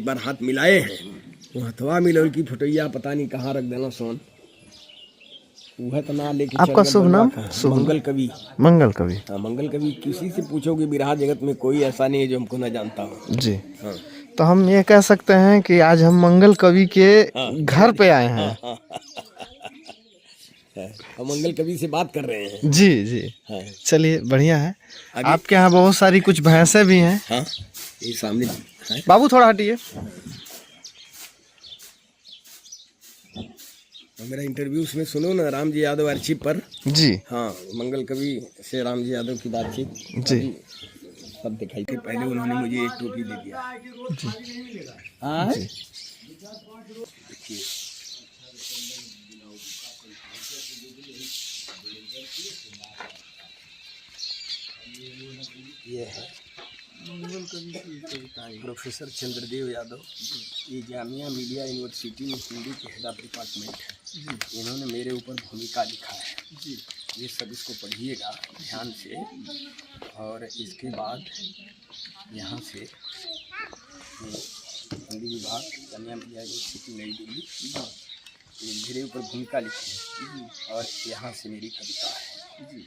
एक बार हाथ मिलाए हैं, वो हथवा मिलोल की फोटोया पता नहीं कहाँ रख देना सोन। वह तो ना लेके आपका शुभ नाम? मंगल कवि। मंगल कवि। हाँ, मंगल कवि। किसी से पूछोगे बिरहा जगत में कोई ऐसा नहीं है जो हमको ना जानता हो। जी। हाँ। तो हम ये कह सकते हैं कि आज हम मंगल कवि के घर पे आए हैं। हम मंगल कवि से बात कर रहे हैं। जी जी। हाँ। चलिए बढ़िया है। आगे? आपके यहाँ बहुत सारी कुछ भैंसें भी हैं। हाँ, ये सामने है। बाबू थोड़ा हटिए। मेरा इंटरव्यू उसमें सुनो ना, राम जी यादव आर्चिव पर। जी। हाँ, मंगल कवि से राम जी यादव की बातचीत जी। सब दिखाई थी। पहले उन्होंने मुझे एक टोपी दे दिया। हाँ जी। ये है मंगल कवि की कविताएं। प्रोफेसर चंद्रदेव यादव, ये जामिया मिलिया यूनिवर्सिटी में हिंदी के हेड ऑफ डिपार्टमेंट है। इन्होंने मेरे ऊपर भूमिका लिखा है जी। ये सब इसको पढ़िएगा ध्यान से। और इसके बाद यहाँ से हिंदी विभाग जामिया मिलिया यूनिवर्सिटी नई दिल्ली, ये मेरे ऊपर भूमिका लिखी है। और यहाँ से मेरी कविता है जी।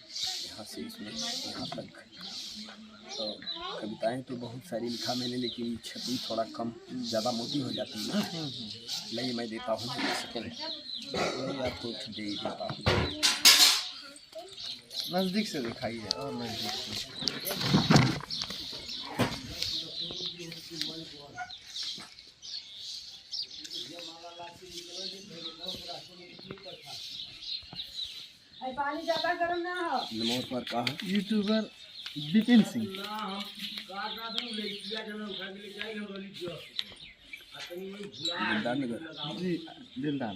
यहाँ से इसमें यहाँ तक तो कविताएं तो बहुत सारी लिखा मैंने, लेकिन छपी थोड़ा कम ज़्यादा मोटी हो जाती है ना। नहीं, मैं देता हूँ सेकेंड, आपको दे देता हूँ। नज़दीक से दिखाइए और नज़दीक से। पानी ज्यादा गर्म ना हो। नमो पर कहा यूट्यूबर विपिन सिंह। दिलदार जी, दिलदार।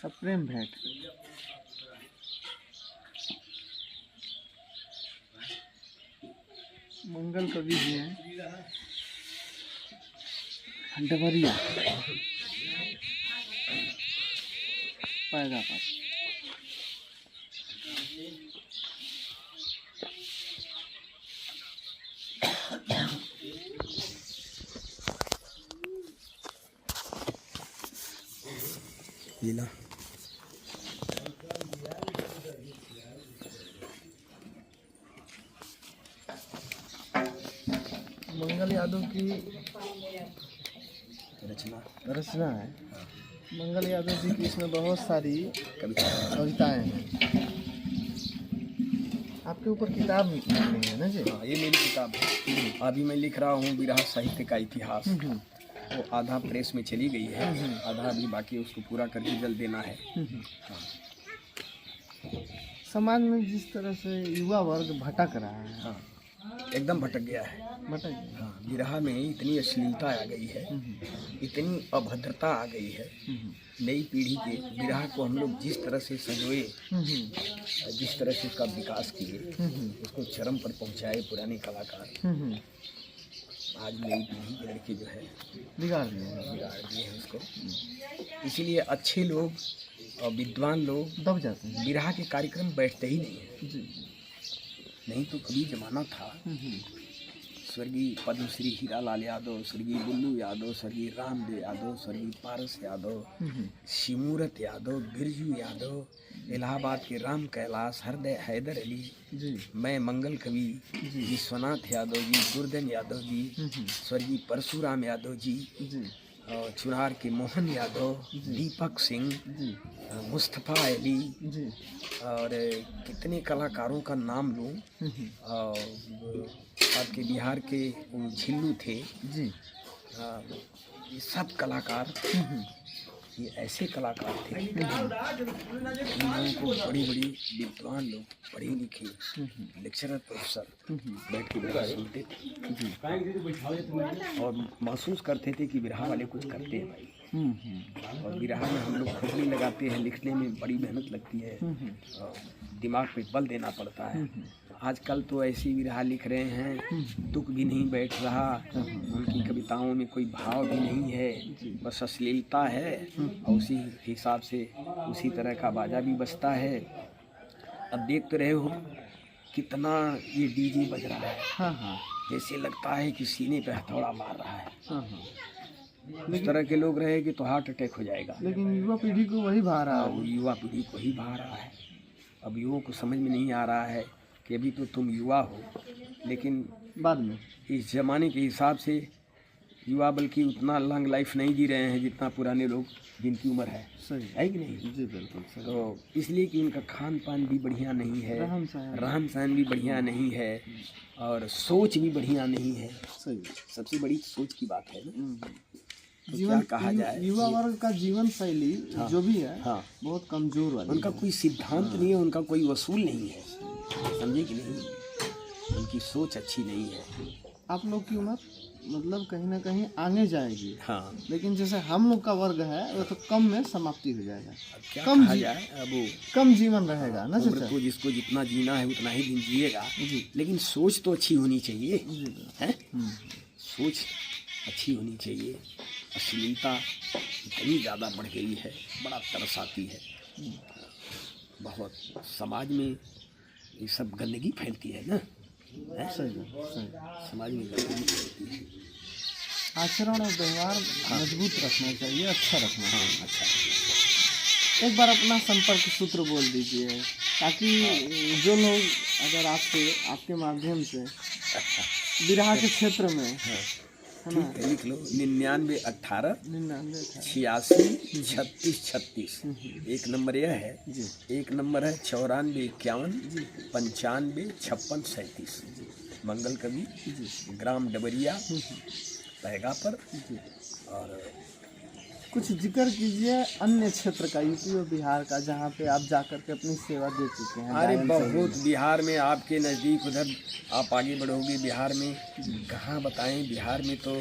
सप्रेम भेंट। मंगल कवि जी हैं डबरिया पैदा पर। लीला मंगल यादव की रचना है। मंगल यादव जी की इसमें बहुत सारी कविताएं हैं। आपके ऊपर किताब नहीं है ना जी? हाँ, ये मेरी किताब है। अभी मैं लिख रहा हूँ विरह साहित्य का इतिहास। वो आधा प्रेस में चली गई है, आधा अभी बाकी, उसको पूरा करके जल्द देना है। हाँ। समाज में जिस तरह से युवा वर्ग भटक रहा है। हाँ, एकदम भटक गया है। भटक। हाँ, विरह में इतनी अश्लीलता आ गई है, इतनी अभद्रता आ गई है। नई पीढ़ी के विरह को हम लोग जिस तरह से संजोए, जिस तरह से उसका विकास किए, उसको चरम पर पहुंचाए पुराने कलाकार, आज नई पीढ़ी के लड़के जो है बिगाड़ दिए हैं उसको। इसीलिए अच्छे लोग और विद्वान लोग दब जाते हैं। विरह के कार्यक्रम बैठते ही नहीं है। नहीं तो कभी जमाना था, स्वर्गीय पद्मश्री हीरालाल यादव, स्वर्गीय बुल्लू यादव, स्वर्गीय रामदेव यादव, स्वर्गीय पारस यादव, शिमूरत यादव, बिरजू यादव, इलाहाबाद के राम कैलाश, हृदय हैदर अली जी, मैं मंगल कवि, विश्वनाथ यादव जी, गुरदन यादव जी, स्वर्गीय परशुराम यादव जी, और चुनार के मोहन यादव, दीपक सिंह, मुस्तफ़ा अली जी, और कितने कलाकारों का नाम लूँ। और आपके बिहार के झिल्लू थे जी। ये सब कलाकार, ये ऐसे कलाकार थे इन लोगों को बड़ी बड़ी विद्वान लोग, पढ़े लिखे लेक्चरर प्रोफेसर बैठ के बिरहा सुनते थे और महसूस करते थे कि बिरहा वाले कुछ करते हैं भाई। और बिरहा में हम लोग खोजने लगाते हैं, लिखने में बड़ी मेहनत लगती है और दिमाग पे बल देना पड़ता है। आजकल तो ऐसी विरहा लिख रहे हैं, दुख भी नहीं बैठ रहा, उनकी कविताओं में कोई भाव भी नहीं है, बस अश्लीलता है और उसी हिसाब से उसी तरह का बाजा भी बजता है। अब देख तो रहे हो कितना ये डीजे बज रहा है, हाँ हाँ जैसे लगता है कि सीने पे हथौड़ा मार रहा है। हाँ हाँ। इस तरह के लोग रहे कि तो हार्ट अटैक हो जाएगा। लेकिन युवा पीढ़ी को वही भा रहा वो है। युवा पीढ़ी को ही भा रहा है। अब युवाओं को समझ में नहीं आ रहा है कि अभी तो तुम युवा हो, लेकिन बाद में इस ज़माने के हिसाब से युवा बल्कि उतना लॉन्ग लाइफ नहीं जी रहे हैं जितना पुराने लोग जिनकी उम्र है सही कि नहीं। जी बिल्कुल सही। तो इसलिए कि उनका खान पान भी बढ़िया नहीं है, रहन सहन भी बढ़िया नहीं है और सोच भी बढ़िया नहीं है। सही सबसे बड़ी सोच की बात है ना। तो जीवन क्या कहा जाए, युवा वर्ग का जीवन शैली जो भी है हाँ, बहुत कमजोर वाली उनका है। कोई सिद्धांत नहीं है, उनका कोई वसूल नहीं है, समझे कि नहीं। उनकी सोच अच्छी नहीं है। आप लोग की उम्र मतलब कहीं ना कहीं आगे जाएगी, हाँ, लेकिन जैसे हम लोग का वर्ग है वो तो कम में समाप्ति हो जाएगा। अब क्या कम कहा जी- जाए, अब वो कम जीवन रहेगा ना उम्र चाचा। को जिसको जितना जीना है उतना ही दिन जिएगा, जी लेकिन सोच तो अच्छी होनी चाहिए, जी है। सोच अच्छी होनी चाहिए। अश्लीलता इतनी ज़्यादा बढ़ गई है, बड़ा तरस आती है। बहुत समाज में ये सब गंदगी फैलती है ना, है? सही सही। समाज में गंदगी फैलती है। आचरण और व्यवहार मजबूत रखना चाहिए, अच्छा रखना हाँ, चाहिए। अच्छा। एक बार अपना संपर्क सूत्र बोल दीजिए ताकि जो लोग अगर आपसे आपके माध्यम से बिरहा के क्षेत्र में है ना, ठीक है, लिख लो 99 18 99 86 36 36। एक नंबर यह है जी। एक नंबर है 94 51 95 56 37। मंगल कवि, ग्राम डबरिया, पैगा पर। और कुछ जिक्र कीजिए अन्य क्षेत्र का, यूपी और बिहार का, जहाँ पे आप जाकर के अपनी सेवा दे चुके हैं। अरे गायन बहुत बिहार में आपके नज़दीक, उधर आप आगे बढ़ोगे बिहार में कहाँ बताएं। बिहार में तो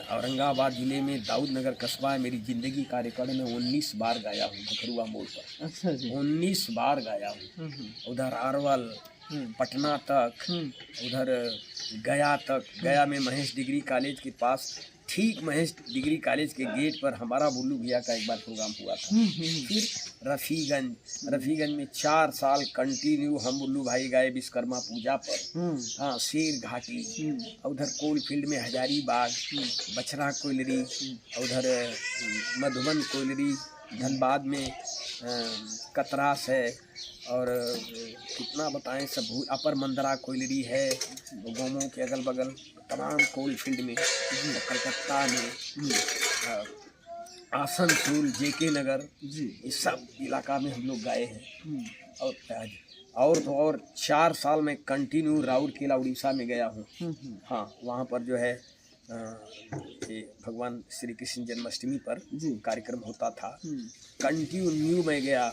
औरंगाबाद ज़िले में दाऊद नगर कस्बा है। मेरी ज़िंदगी का रिकॉर्ड में 19 बार गाया हूँ भखरुआ मोड़ पर। अच्छा जी। 19 बार गाया हूँ। उधर अरवल, पटना तक, उधर गया तक। गया में महेश डिग्री कॉलेज के पास, ठीक महेश डिग्री कॉलेज के गेट पर हमारा बुल्लू भैया का एक बार प्रोग्राम हुआ था। फिर रफ़ीगंज में 4 साल कंटिन्यू हम बुल्लू भाई गाए विश्वकर्मा पूजा पर। हाँ, शेर घाटी, उधर कोल फील्ड में हजारीबाग, बछरा कोयलरी, उधर मधुबन कोयलरी, धनबाद में कतरास है, और कितना बताएं, सब अपर मंदरा कोयलरी है, गोमो के अगल बगल तमाम कोल फील्ड में, कलकत्ता में, आसनसोल, जेके नगर, इस सब इलाका में हम लोग गाए हैं। और तो और 4 साल में कंटिन्यू राउरकेला उड़ीसा में गया हूँ। हाँ, वहाँ पर जो है ये भगवान श्री कृष्ण जन्माष्टमी पर कार्यक्रम होता था। कंटिन्यू मैं गया।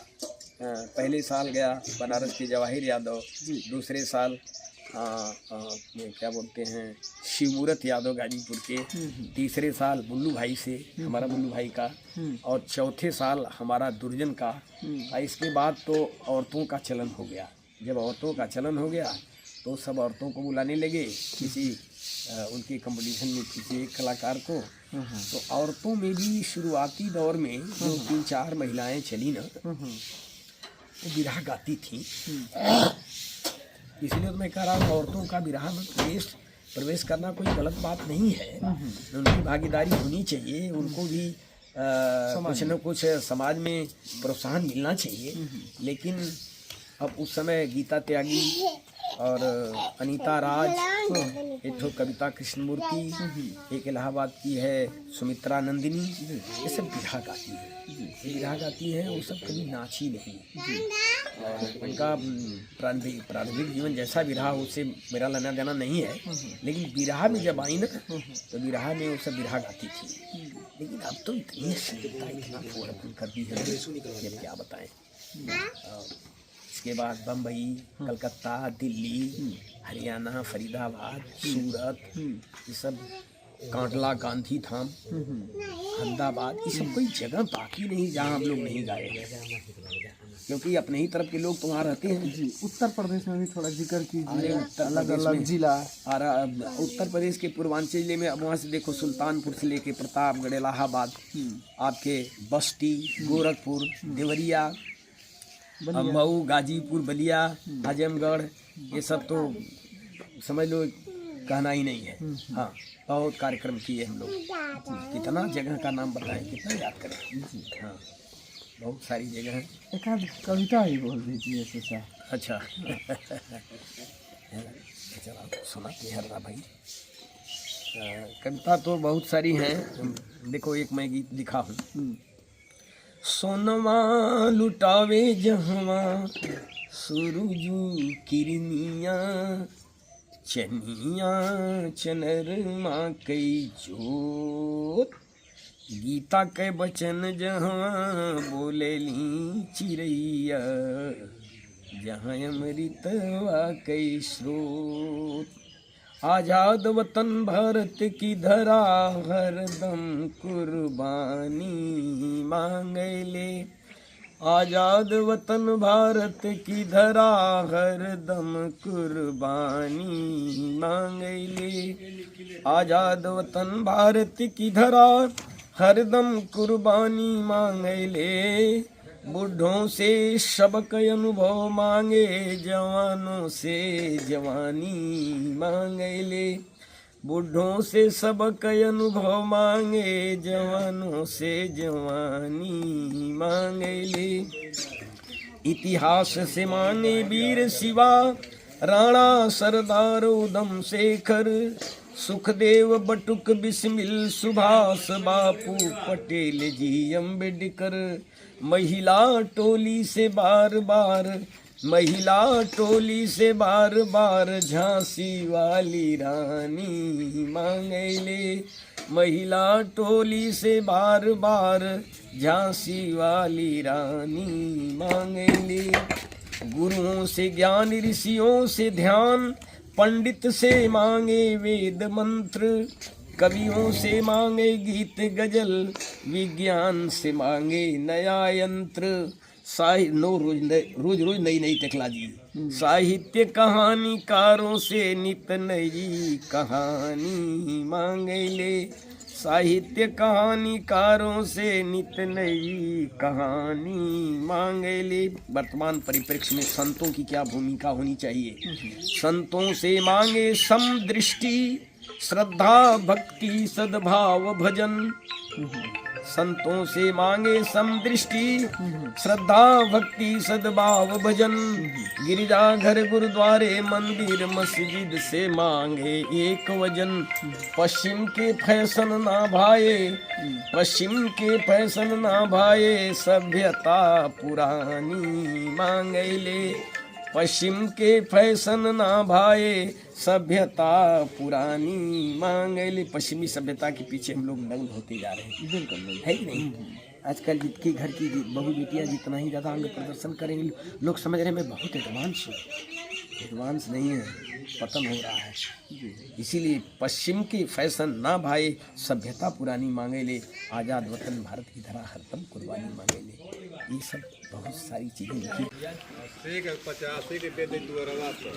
पहले साल गया बनारस के जवाहिर यादव, दूसरे साल क्या बोलते हैं शिवमूर्त यादव गाजीपुर के, तीसरे साल बुल्लू भाई से, हमारा बुल्लू भाई का, और चौथे साल हमारा दुर्जन का। इसके बाद तो औरतों का चलन हो गया। जब औरतों का चलन हो गया तो सब औरतों को बुलाने लगे किसी उनके कंपटीशन में, किसी एक कलाकार को। तो औरतों में भी शुरुआती दौर में जो 3-4 महिलाएं चली ना, वो बिरहा गाती थी। इसलिए तो मैं कह रहा हूँ औरतों का बिरहा में प्रवेश करना कोई गलत बात नहीं है। उनकी भागीदारी होनी चाहिए, उनको भी कुछ न कुछ समाज में प्रोत्साहन मिलना चाहिए। लेकिन अब उस समय गीता त्यागी और अनीता राज, एक तो कविता कृष्णमूर्ति, एक इलाहाबाद की है सुमित्रा नंदिनी, ये सब बिरहा गाती है। ये बिरहा गाती है, वो सब कभी नाची नहीं। और उनका प्रारंभिक जीवन जैसा बिरहा, उससे मेरा लेना देना नहीं है। लेकिन बिरहा में जब आई ना, तो बिरहा में वो सब बिरहा गाती थी। लेकिन अब तो इतनी अश्लीलता, इतना फोड़फोड़ कर दी है कि क्या बताएं। इसके बाद बम्बई, कलकत्ता, दिल्ली, हरियाणा, फरीदाबाद, सूरत, ये सब, कांडला, गांधी धाम, अहमदाबाद, ये सब कोई जगह बाकी नहीं जहाँ हम लोग नहीं गाए। क्योंकि अपने ही तरफ के लोग तो वहाँ रहते हैं। जी, उत्तर प्रदेश में भी थोड़ा जिक्र अरे कीजिए, उत्तर अलग प्रदेश अलग में जिला। और उत्तर प्रदेश के पूर्वांचल जिले में अब वहाँ से देखो सुल्तानपुर से लेके प्रतापगढ़, इलाहाबाद, आपके बस्ती, गोरखपुर, देवरिया, मऊ, गाजीपुर, बलिया, आजमगढ़, ये सब तो समझ लो कहना ही नहीं है। हाँ, बहुत कार्यक्रम किए हम लोग, कितना जगह का नाम बताएं, कितना याद करें। हाँ, बहुत सारी जगह है। एक आध कविता ही बोल दीजिए चाचा। अच्छा चलो सुनाते हैं हरदा भाई। कविता तो बहुत सारी हैं, देखो एक मैं गीत लिखा हूँ। सोनवा लुटावे जहवा सुरुजू किरनिया, चनिया चनरमा कई जोत, गीता के बचन जहाँ बोलेली चिड़ैया, जहाँ अमृतवा कई स्रोत, आजाद वतन भारत की धरा हरदम कुर्बानी मांगले, आजाद वतन भारत की धरा हरदम कुर्बानी मांगले, आजाद वतन भारत की धरा हरदम कुर्बानी मांगले, बुढ़ों से सबक अनुभव मांगे, जवानों से जवानी मांगले, बुढ़ों से सबक अनुभव मांगे, जवानों से जवानी मांगले, इतिहास से मांगे वीर शिवा, राणा सरदार उधम शेखर, सुखदेव बटुक बिस्मिल सुभाष बापू पटेल जी अम्बेडकर, महिला टोली से बार बार, महिला टोली से बार बार झांसी वाली रानी मांगले, महिला टोली से बार बार झांसी वाली रानी मांगले, गुरुओं से ज्ञान ऋषियों से ध्यान, पंडित से मांगे वेद मंत्र, कवियों से मांगे गीत गजल, विज्ञान से मांगे नया यंत्र, रोज रोज नई नई टेक्नोलॉजी, साहित्य कहानीकारों से नित नई कहानी मांगले, साहित्य कहानीकारों से नित नई कहानी मांगले। वर्तमान परिप्रेक्ष्य में संतों की क्या भूमिका होनी चाहिए? संतों से मांगे समदृष्टि, श्रद्धा भक्ति सद्भाव भजन, संतों से मांगे समदृष्टि, श्रद्धा भक्ति सद्भाव भजन, गिरजाघर गुरुद्वारे मंदिर मस्जिद से मांगे एक वजन, पश्चिम के फैशन ना भाए, पश्चिम के फैशन ना भाए, सभ्यता पुरानी मांगले, पश्चिम के फैशन ना भाए, सभ्यता पुरानी मांगले। पश्चिमी सभ्यता के पीछे हम लोग नग्न होते जा रहे हैं, बिल्कुल है ही नहीं। आजकल जितकी घर की बहू बेटियां जितना ही ज़्यादा अंग प्रदर्शन करेंगे, लोग समझ रहे हैं मैं बहुत एडवांस हूँ, एडवांस नहीं है, पतन हो रहा है। इसीलिए पश्चिम की फैशन ना भाए, सभ्यता पुरानी मांगेले, आज़ाद वतन भारत की धरा हरदम कुर्बानी मांगेले। ये सब बहुत सारी चीज़ें लिखी। 80 के दे दे तू रवा तो